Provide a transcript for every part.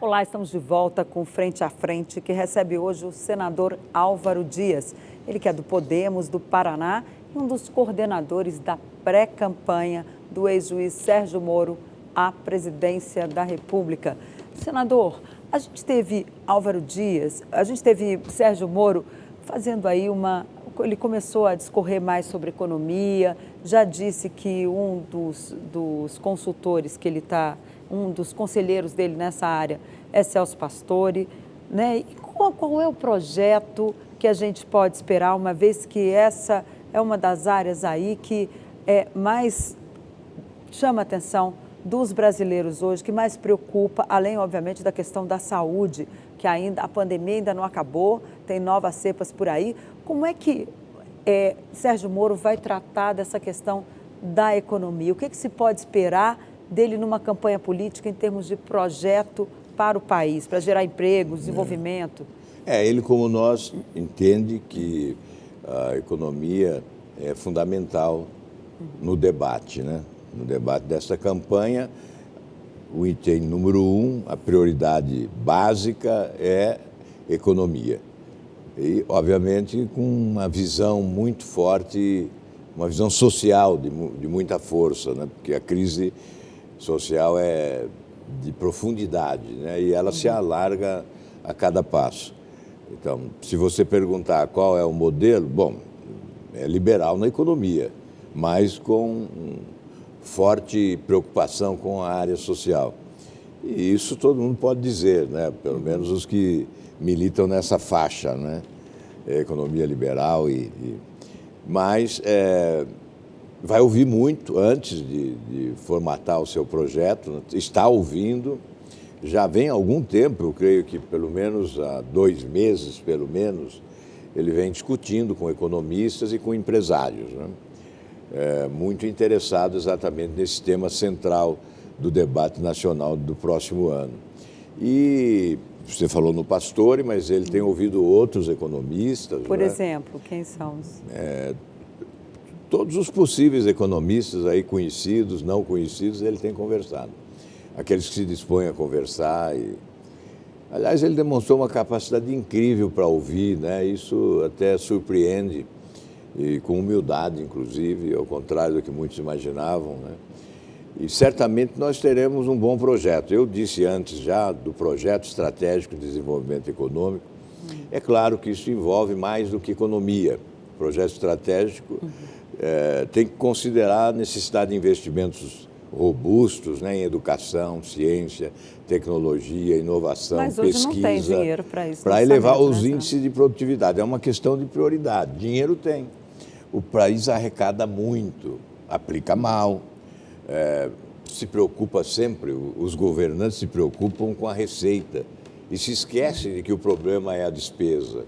Olá, estamos de volta com Frente a Frente, que recebe hoje o senador Álvaro Dias. Ele que é do Podemos, do Paraná, e um dos coordenadores da pré-campanha do ex-juiz Sérgio Moro à presidência da República. Senador, a gente teve Álvaro Dias, a gente teve Sérgio Moro fazendo aí ele começou a discorrer mais sobre economia, já disse que um dos consultores que ele está, um dos conselheiros dele nessa área é Celso Pastore, né? E qual é o projeto que a gente pode esperar, uma vez que essa é uma das áreas aí que mais chama a atenção dos brasileiros hoje, que mais preocupa, além, obviamente, da questão da saúde, que ainda a pandemia ainda não acabou, tem novas cepas por aí. Como é que Sérgio Moro vai tratar dessa questão da economia? O que se pode esperar dele numa campanha política em termos de projeto para o país, para gerar emprego, desenvolvimento? Ele, como nós, entende que a economia é fundamental no debate, né? No debate dessa campanha, o item número 1, a prioridade básica é economia. E, obviamente, com uma visão muito forte, uma visão social de muita força, né? Porque a crise social é de profundidade, né? E ela se alarga a cada passo. Então, se você perguntar qual é o modelo, bom, é liberal na economia, mas com forte preocupação com a área social. E isso todo mundo pode dizer, né? Pelo menos os que militam nessa faixa, né? Economia liberal, mas vai ouvir muito antes de formatar o seu projeto, está ouvindo, já vem há algum tempo, eu creio que pelo menos há 2 meses, pelo menos, ele vem discutindo com economistas e com empresários, né? Muito interessado exatamente nesse tema central do debate nacional do próximo ano. E você falou no Pastore, mas ele tem ouvido outros economistas. Por né? exemplo, quem são os? Todos os possíveis economistas aí, conhecidos, não conhecidos, ele tem conversado. Aqueles que se dispõem a conversar. Aliás, ele demonstrou uma capacidade incrível para ouvir, né? Isso até surpreende, e com humildade, inclusive, ao contrário do que muitos imaginavam, né? E certamente nós teremos um bom projeto. Eu disse antes já do projeto estratégico de desenvolvimento econômico. É claro que isso envolve mais do que economia. O projeto estratégico tem que considerar a necessidade de investimentos robustos, né, em educação, ciência, tecnologia, inovação, Mas pesquisa. hoje não tem dinheiro para isso. Para elevar os índices de produtividade. É uma questão de prioridade. Dinheiro tem. O país arrecada muito, aplica mal. Se preocupa sempre, os governantes se preocupam com a receita e se esquecem de que o problema é a despesa.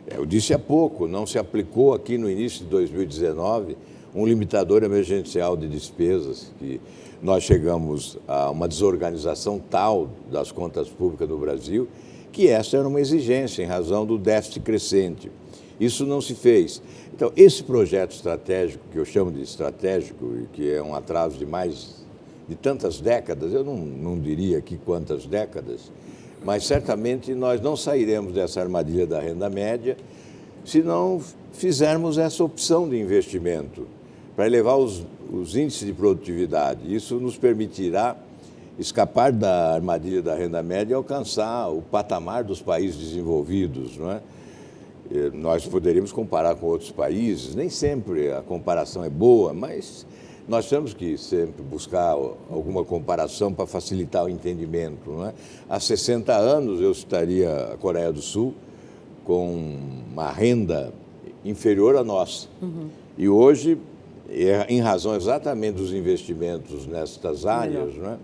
Eu disse há pouco, não se aplicou aqui no início de 2019 um limitador emergencial de despesas, que nós chegamos a uma desorganização tal das contas públicas do Brasil que essa era uma exigência em razão do déficit crescente. Isso não se fez. Então, esse projeto estratégico, que eu chamo de estratégico, e que é um atraso de tantas décadas, eu não diria aqui quantas décadas, mas certamente nós não sairemos dessa armadilha da renda média se não fizermos essa opção de investimento para elevar os índices de produtividade. Isso nos permitirá escapar da armadilha da renda média e alcançar o patamar dos países desenvolvidos, não é? Nós poderíamos comparar com outros países, nem sempre a comparação é boa, mas nós temos que sempre buscar alguma comparação para facilitar o entendimento, não é? Há 60 anos eu estaria a Coreia do Sul com uma renda inferior à nossa. E hoje, em razão exatamente dos investimentos nestas áreas, não é?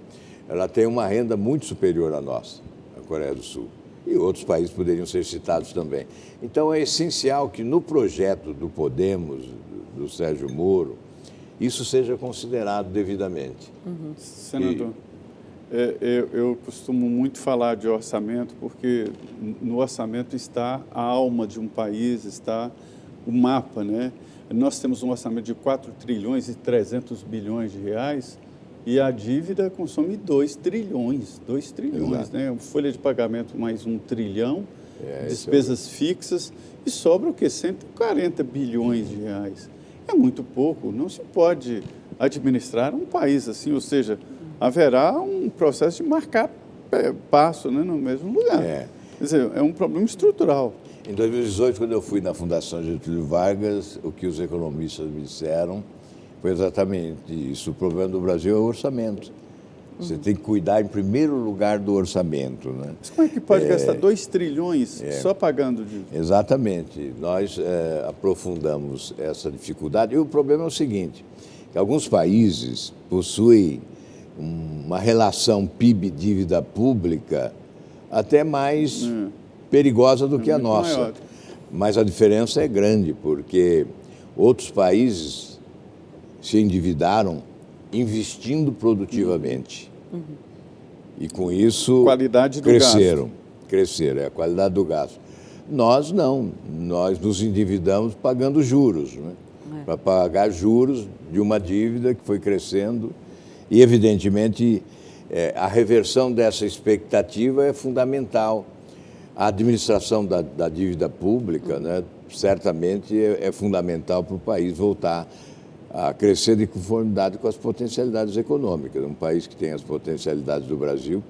Ela tem uma renda muito superior à nossa, a Coreia do Sul. E outros países poderiam ser citados também. Então, é essencial que no projeto do Podemos, do Sérgio Moro, isso seja considerado devidamente. Senador, eu costumo muito falar de orçamento, porque no orçamento está a alma de um país, está o mapa, né? Nós temos um orçamento de 4 trilhões e 300 bilhões de reais, E a dívida consome 2 trilhões, 2 trilhões, né? Folha de pagamento mais 1 trilhão, despesas fixas, e sobra o quê? 140 bilhões de reais. É muito pouco, não se pode administrar um país assim, ou seja, haverá um processo de marcar passo, né, no mesmo lugar. Quer dizer, é um problema estrutural. Em 2018, quando eu fui na Fundação Getúlio Vargas, o que os economistas me disseram foi exatamente isso. O problema do Brasil é o orçamento. Você tem que cuidar, em primeiro lugar, do orçamento, né? Mas como é que pode gastar 2 trilhões só pagando dívida? Exatamente. Nós aprofundamos essa dificuldade. E o problema é o seguinte, que alguns países possuem uma relação PIB-dívida pública até mais perigosa do que a nossa. Maior. Mas a diferença é grande, porque outros países se endividaram investindo produtivamente. E com isso Qualidade do cresceram, é a qualidade do gasto. Nós não, nós nos endividamos pagando juros, né? Para pagar juros de uma dívida que foi crescendo e, evidentemente, a reversão dessa expectativa é fundamental. A administração da dívida pública, né, certamente é fundamental para o país voltar a crescer de conformidade com as potencialidades econômicas. Um país que tem as potencialidades do Brasil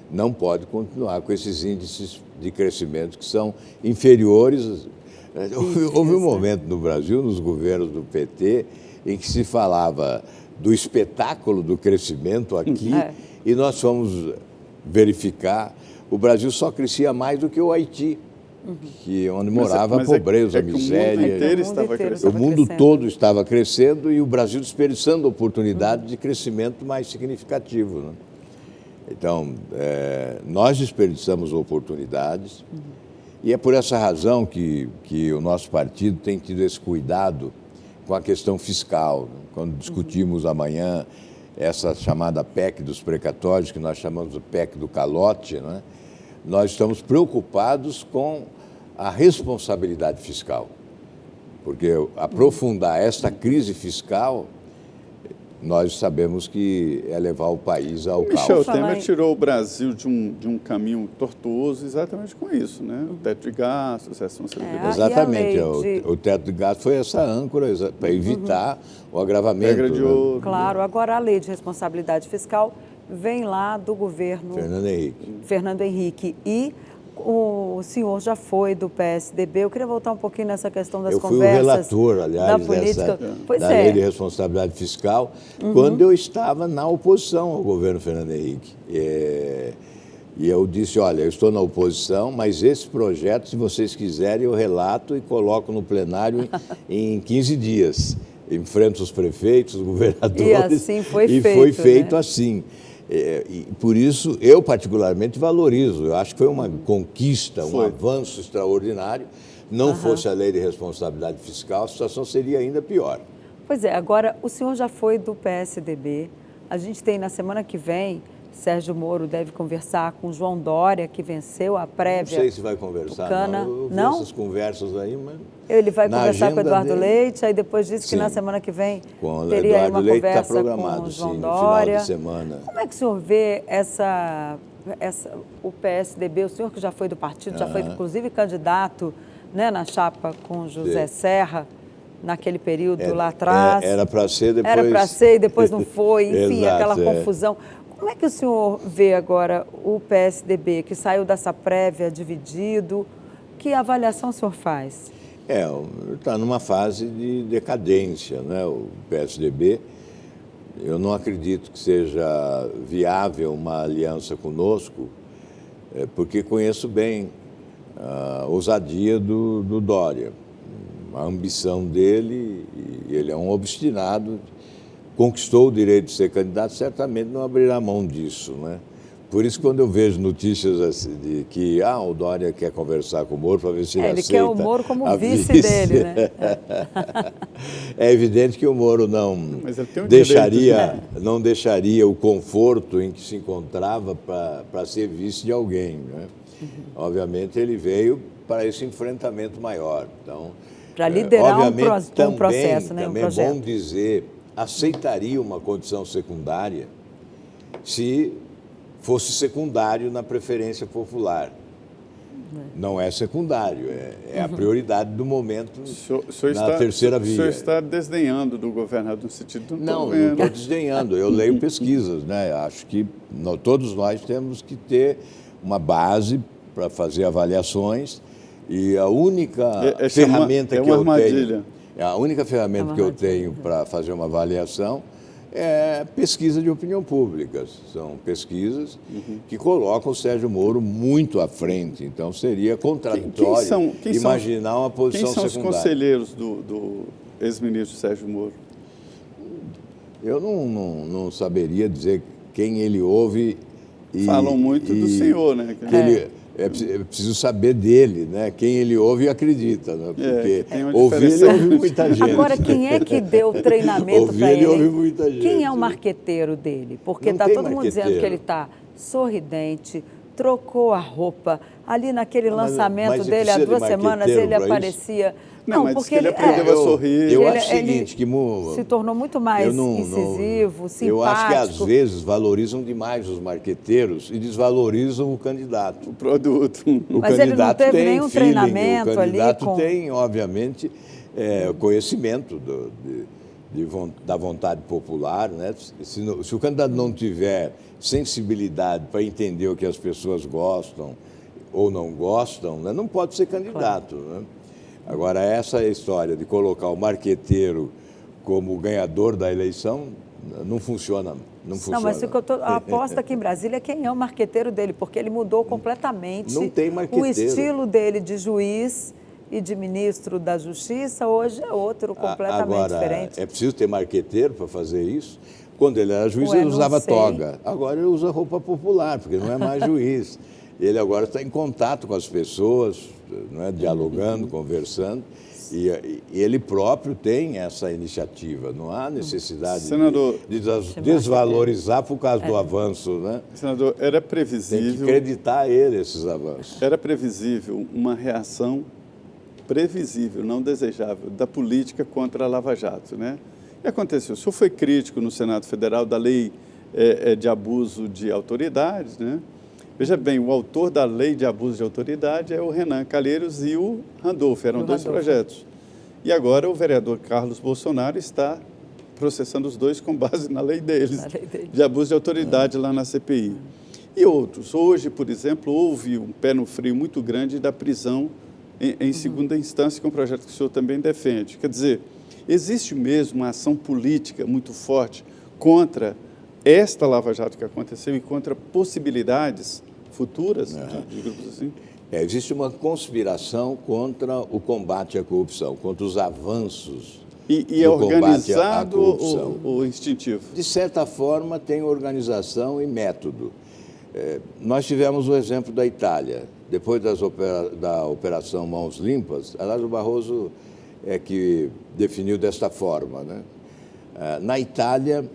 não pode continuar com esses índices de crescimento que são inferiores. Houve um momento no Brasil, nos governos do PT, em que se falava do espetáculo do crescimento aqui e nós fomos verificar, o Brasil só crescia mais do que o Haiti, onde morava a pobreza, a miséria. O mundo todo estava crescendo e o Brasil desperdiçando a oportunidade de crescimento mais significativo, né? Então, nós desperdiçamos oportunidades e é por essa razão que o nosso partido tem tido esse cuidado com a questão fiscal. Quando discutimos amanhã essa chamada PEC dos precatórios, que nós chamamos de PEC do calote, né? Nós estamos preocupados com a responsabilidade fiscal, porque aprofundar esta crise fiscal, nós sabemos que é levar o país ao caos. Michel Temer tirou o Brasil de um caminho tortuoso exatamente com isso, né? O teto de gastos, responsabilidade. Exatamente, o teto de gastos foi essa âncora para evitar o agravamento. Regra de ouro. Claro, agora a lei de responsabilidade fiscal vem lá do governo Fernando Henrique. E o senhor já foi do PSDB. Eu queria voltar um pouquinho nessa questão das conversas. Eu fui o relator, aliás, da política. Da lei de responsabilidade fiscal, quando eu estava na oposição ao governo Fernando Henrique. E eu disse, olha, eu estou na oposição, mas esse projeto, se vocês quiserem, eu relato e coloco no plenário em 15 dias. Enfrento os prefeitos, os governadores. E assim foi feito. E foi feito, né? assim. E por isso, eu particularmente valorizo. Eu acho que foi uma conquista, um avanço extraordinário. Não fosse a lei de responsabilidade fiscal, a situação seria ainda pior. Pois é, agora o senhor já foi do PSDB. A gente tem na semana que vem, Sérgio Moro deve conversar com João Dória, que venceu a prévia. Não sei se vai conversar, não. Eu vi essas conversas aí, mas... Ele vai conversar com o Eduardo Leite, aí depois disse que na semana que vem teria uma conversa com o João Dória. No final de semana. Como é que o senhor vê o PSDB, o senhor que já foi do partido, já foi inclusive candidato, né, na chapa com José Serra, naquele período lá atrás. Era para ser, depois... Era para ser e depois não foi, enfim, aquela confusão. Como é que o senhor vê agora o PSDB, que saiu dessa prévia dividido? Que avaliação o senhor faz? Está numa fase de decadência, né? O PSDB. Eu não acredito que seja viável uma aliança conosco, porque conheço bem a ousadia do Dória, a ambição dele, e ele é um obstinado, conquistou o direito de ser candidato, certamente não abrirá mão disso, né? Por isso, quando eu vejo notícias assim, de que o Dória quer conversar com o Moro para ver se ele aceita... Ele quer o Moro como vice dele, né? É evidente que o Moro não deixaria o conforto em que se encontrava para ser vice de alguém, né? Obviamente, ele veio para esse enfrentamento maior. Então, para liderar um processo, né? Também é bom dizer, aceitaria uma condição secundária, se fosse secundário na preferência popular. Não é secundário, é a prioridade do momento na terceira via. O senhor está desdenhando do governador no sentido... Não estou desdenhando, eu leio pesquisas, né? Acho que todos nós temos que ter uma base para fazer avaliações e a única ferramenta que eu tenho... A única ferramenta que eu tenho para fazer uma avaliação é pesquisa de opinião pública. São pesquisas que colocam o Sérgio Moro muito à frente. Então, seria contraditório imaginar uma posição secundária. Quem são os conselheiros do ex-ministro Sérgio Moro? Eu não saberia dizer quem ele ouve. Falam muito do senhor, né? É preciso saber dele, né? Quem ele ouve e acredita, né? Porque ouvir ele ouve muita gente. Agora, quem é que deu o treinamento para ele? Ouve muita gente. Quem é o marqueteiro dele? Porque está todo mundo dizendo que ele está sorridente, trocou a roupa. Ali naquele lançamento dele, há 2 semanas, ele aparecia... Não, mas porque ele aprendeu a sorrir. Eu acho o seguinte, que se tornou muito mais incisivo, simpático. Eu acho que às vezes valorizam demais os marqueteiros e desvalorizam o candidato. O produto. Mas ele não teve nenhum treinamento ali. O candidato tem, obviamente, conhecimento da vontade popular, né? Se o candidato não tiver sensibilidade para entender o que as pessoas gostam ou não gostam, né? Não pode ser candidato, né? Agora, essa história de colocar o marqueteiro como ganhador da eleição não funciona. Não, mas a aposta aqui em Brasília é quem é o marqueteiro dele, porque ele mudou completamente o estilo dele de juiz e de ministro da Justiça. Hoje é outro, completamente diferente. É preciso ter marqueteiro para fazer isso? Quando ele era juiz, ele usava toga. Agora ele usa roupa popular, porque não é mais juiz. Ele agora está em contato com as pessoas, né, dialogando, conversando, e ele próprio tem essa iniciativa. Não há necessidade de desvalorizar por causa do avanço. Né? Senador, era previsível... Tem que acreditar a ele esses avanços. Era previsível uma reação previsível, não desejável, da política contra a Lava Jato, né? E aconteceu. O senhor foi crítico no Senado Federal da lei de abuso de autoridades, né? Veja bem, o autor da lei de abuso de autoridade é o Renan Calheiros e o Randolph, eram dois projetos. E agora o vereador Carlos Bolsonaro está processando os dois com base na lei deles, de abuso de autoridade lá na CPI. E outros. Hoje, por exemplo, houve um pé no freio muito grande da prisão em segunda instância, que é um projeto que o senhor também defende. Quer dizer, existe mesmo uma ação política muito forte contra esta Lava Jato que aconteceu e contra possibilidades futuras de grupos assim? Existe uma conspiração contra o combate à corrupção, contra os avanços e é organizado ou instintivo? De certa forma, tem organização e método. Nós tivemos o exemplo da Itália. Depois da Operação Mãos Limpas, aliás, o Barroso é que definiu desta forma, né? Na Itália,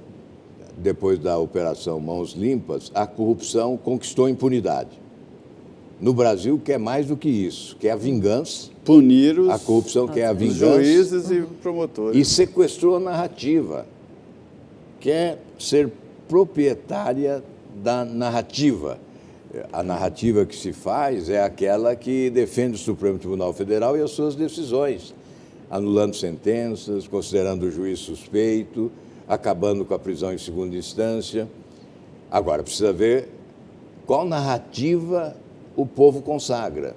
depois da Operação Mãos Limpas, a corrupção conquistou impunidade. No Brasil, quer mais do que isso, quer a vingança. Punir a corrupção quer a vingança. Juízes e promotores. E sequestrou a narrativa. Quer ser proprietária da narrativa. A narrativa que se faz é aquela que defende o Supremo Tribunal Federal e as suas decisões, anulando sentenças, considerando o juiz suspeito, acabando com a prisão em segunda instância. Agora, precisa ver qual narrativa o povo consagra.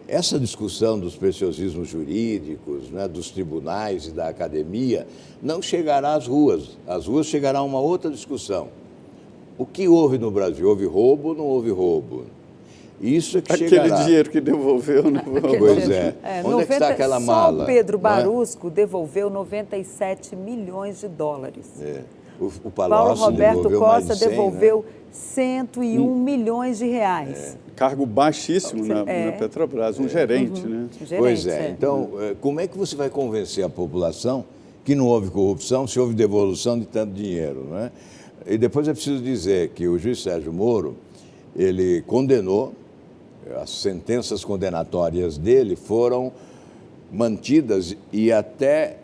Essa discussão dos preciosismos jurídicos, né, dos tribunais e da academia, não chegará às ruas. Às ruas chegará uma outra discussão. O que houve no Brasil? Houve roubo ou não houve roubo? Isso é que chegará. Aquele dinheiro que devolveu, não devolveu. Pois é. Onde é que está aquela mala? Só o Pedro Barusco devolveu 97 milhões de dólares. O Paulo Roberto Costa devolveu né? 101 milhões de reais. Cargo baixíssimo na Petrobras, um gerente, né? Pois é. Então, como é que você vai convencer a população que não houve corrupção se houve devolução de tanto dinheiro, né? E depois é preciso dizer que o juiz Sérgio Moro, ele condenou, as sentenças condenatórias dele foram mantidas e até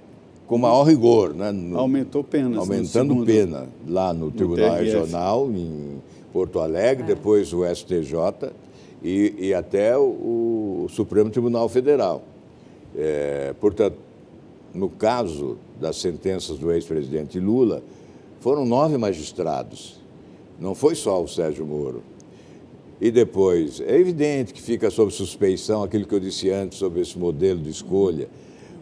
com maior rigor, né? Aumentou penas. Aumentando pena lá no Tribunal Regional, em Porto Alegre, depois o STJ e até o Supremo Tribunal Federal. Portanto, no caso das sentenças do ex-presidente Lula, foram 9 magistrados, não foi só o Sérgio Moro. E depois, é evidente que fica sob suspeição aquilo que eu disse antes sobre esse modelo de escolha.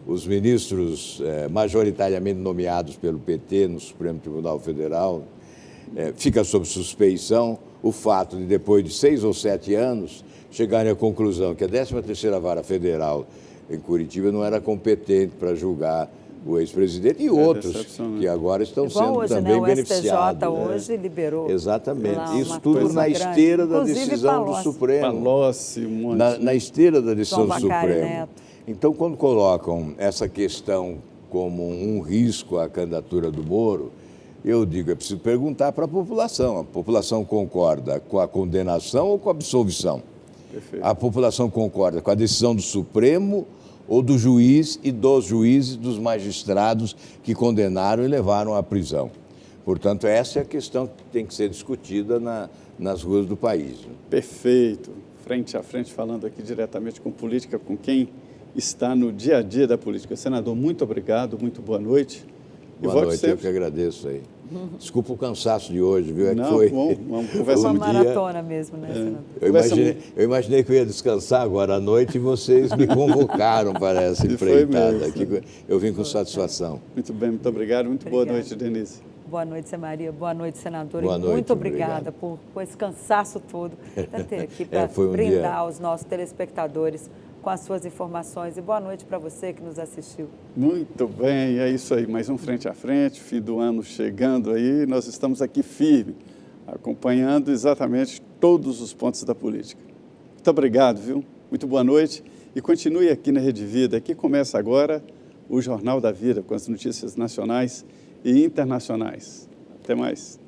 Os ministros majoritariamente nomeados pelo PT no Supremo Tribunal Federal, fica sob suspeição o fato de, depois de 6 ou 7 anos, chegarem à conclusão que a 13ª Vara Federal em Curitiba não era competente para julgar o ex-presidente e outros que agora estão sendo hoje, também o beneficiados. STJ hoje liberou. Exatamente. Isso tudo na esteira da decisão do Supremo. Palocci, na esteira da decisão do Supremo. Neto. Então, quando colocam essa questão como um risco à candidatura do Moro, eu digo, é preciso perguntar para a população. A população concorda com a condenação ou com a absolvição? Perfeito. A população concorda com a decisão do Supremo ou do juiz e dos juízes, dos magistrados que condenaram e levaram à prisão? Portanto, essa é a questão que tem que ser discutida nas ruas do país. Perfeito. Frente a frente, falando aqui diretamente com política, com quem está no dia a dia da política. Senador, muito obrigado, muito boa noite. Boa noite, eu que agradeço aí. Desculpa o cansaço de hoje, viu? Não, foi vamos conversar uma maratona mesmo, né, senador? Eu imaginei que eu ia descansar agora à noite e vocês me convocaram para essa empreitada. Eu vim com satisfação. Muito bem, muito obrigado. Muito boa noite, Denise. Boa noite, Zé Maria. Boa noite, senador. Boa noite, muito obrigada por esse cansaço todo de ter aqui para brindar os nossos telespectadores com as suas informações. E boa noite para você que nos assistiu. Muito bem, é isso aí. Mais um Frente a Frente, fim do ano chegando aí. Nós estamos aqui firme, acompanhando exatamente todos os pontos da política. Muito obrigado, viu? Muito boa noite. E continue aqui na Rede Vida. Aqui começa agora o Jornal da Vida, com as notícias nacionais e internacionais. Até mais.